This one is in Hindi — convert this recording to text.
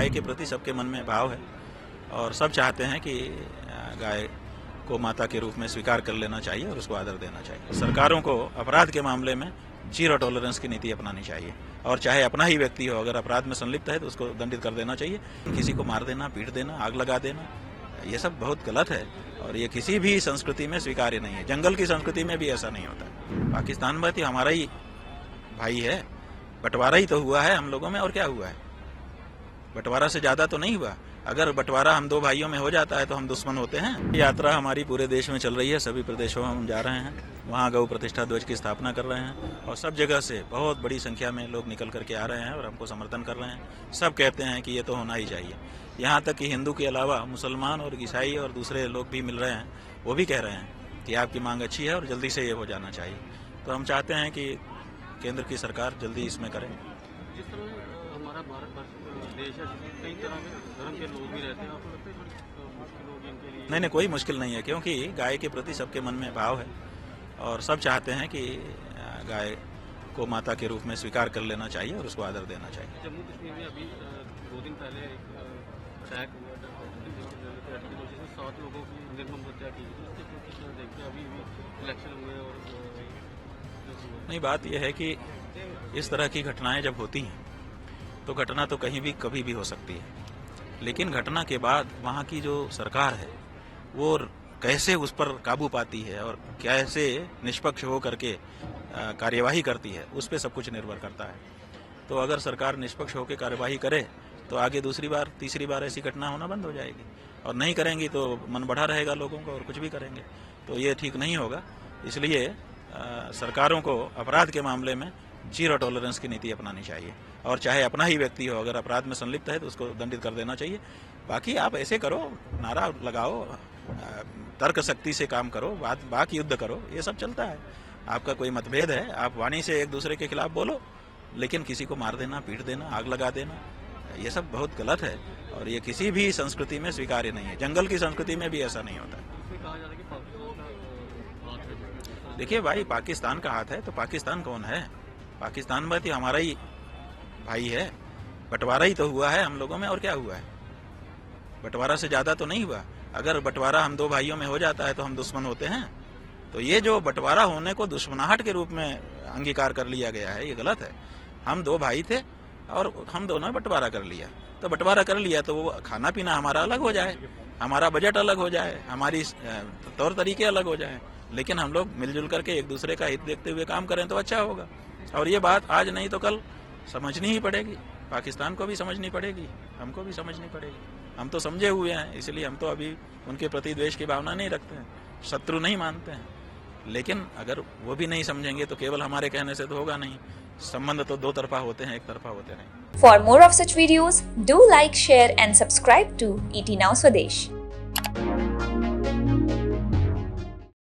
गाय के प्रति सबके मन में भाव है और सब चाहते हैं कि गाय को माता के रूप में स्वीकार कर लेना चाहिए और उसको आदर देना चाहिए। सरकारों को अपराध के मामले में जीरो टॉलरेंस की नीति अपनानी चाहिए और चाहे अपना ही व्यक्ति हो, अगर अपराध में संलिप्त है तो उसको दंडित कर देना चाहिए। किसी को मार देना, पीट देना, आग लगा देना, ये सब बहुत गलत है और ये किसी भी संस्कृति में स्वीकार्य नहीं है। जंगल की संस्कृति में भी ऐसा नहीं होता। पाकिस्तान में तो हमारा ही भाई है, बंटवारा ही तो हुआ है हम लोगों में, और क्या हुआ है? बंटवारा से ज्यादा तो नहीं हुआ। अगर बंटवारा हम दो भाइयों में हो जाता है तो हम दुश्मन होते हैं। यात्रा हमारी पूरे देश में चल रही है, सभी प्रदेशों में हम जा रहे हैं, वहाँ गौ प्रतिष्ठा ध्वज की स्थापना कर रहे हैं और सब जगह से बहुत बड़ी संख्या में लोग निकल करके आ रहे हैं और हमको समर्थन कर रहे हैं। सब कहते हैं कि ये तो होना ही चाहिए। यहाँ तक कि हिंदू के अलावा मुसलमान और ईसाई और दूसरे लोग भी मिल रहे हैं, वो भी कह रहे हैं कि आपकी मांग अच्छी है और जल्दी से ये हो जाना चाहिए। तो हम चाहते हैं कि केंद्र की सरकार जल्दी इसमें करे। जिस तरह हमारा भारत देश है, कई तरह के धर्म के लोग भी रहते हैं, आपको लगता है थोड़ी मुश्किल होगी इनके लिए? नहीं, कोई मुश्किल नहीं है, क्योंकि गाय के प्रति सबके मन में भाव है और सब चाहते हैं कि गाय को माता के रूप में स्वीकार कर लेना चाहिए और उसको आदर देना चाहिए। जम्मू कश्मीर में अभी 2 दिन पहले अटैक हुआ था, 7 लोगों की निर्मम हत्या की गई। उसके किस तरह देखते हैं? अभी भी इलेक्शन हुए और नहीं, बात यह है कि इस तरह की घटनाएं जब होती हैं तो घटना तो कहीं भी कभी भी हो सकती है, लेकिन घटना के बाद वहाँ की जो सरकार है वो कैसे उस पर काबू पाती है और कैसे निष्पक्ष हो करके कार्यवाही करती है, उस पर सब कुछ निर्भर करता है। तो अगर सरकार निष्पक्ष होकर कार्यवाही करे तो आगे दूसरी बार, तीसरी बार ऐसी घटना होना बंद हो जाएगी, और नहीं करेंगी तो मन बढ़ा रहेगा लोगों का और कुछ भी करेंगे, तो ये ठीक नहीं होगा। इसलिए सरकारों को अपराध के मामले में जीरो टॉलरेंस की नीति अपनानी चाहिए और चाहे अपना ही व्यक्ति हो, अगर अपराध में संलिप्त है तो उसको दंडित कर देना चाहिए। बाकी आप ऐसे करो, नारा लगाओ, तर्क शक्ति से काम करो, वाक युद्ध करो, ये सब चलता है। आपका कोई मतभेद है, आप वाणी से एक दूसरे के खिलाफ बोलो, लेकिन किसी को मार देना, पीट देना, आग लगा देना, ये सब बहुत गलत है और ये किसी भी संस्कृति में स्वीकार्य नहीं है। जंगल की संस्कृति में भी ऐसा नहीं होता। देखिए भाई, पाकिस्तान का हाथ है तो पाकिस्तान कौन है? पाकिस्तान में तो हमारा ही भाई है, बंटवारा ही तो हुआ है हम लोगों में, और क्या हुआ है? बंटवारा से ज्यादा तो नहीं हुआ। अगर बंटवारा हम दो भाइयों में हो जाता है तो हम दुश्मन होते हैं। तो ये जो बंटवारा होने को दुश्मनाहट के रूप में अंगीकार कर लिया गया है, ये गलत है। हम दो भाई थे और हम दोनों ने बंटवारा कर लिया, तो बंटवारा कर लिया तो वो खाना पीना हमारा अलग हो जाए, हमारा बजट अलग हो जाए, हमारी तौर तरीके अलग हो जाए, लेकिन हम लोग मिलजुल करके एक दूसरे का हित देखते हुए काम करें तो अच्छा होगा। और ये बात आज नहीं तो कल समझनी ही पड़ेगी, पाकिस्तान को भी समझनी पड़ेगी, हमको भी समझनी पड़ेगी। हम तो समझे हुए हैं, इसलिए हम तो अभी उनके प्रति द्वेष की भावना नहीं रखते हैं, शत्रु नहीं मानते हैं। लेकिन अगर वो भी नहीं समझेंगे तो केवल हमारे कहने से तो होगा नहीं। संबंध तो दो तरफा होते हैं, एक तरफा होते नहीं। For more of such videos, do like, share and subscribe to ET Now Swadesh.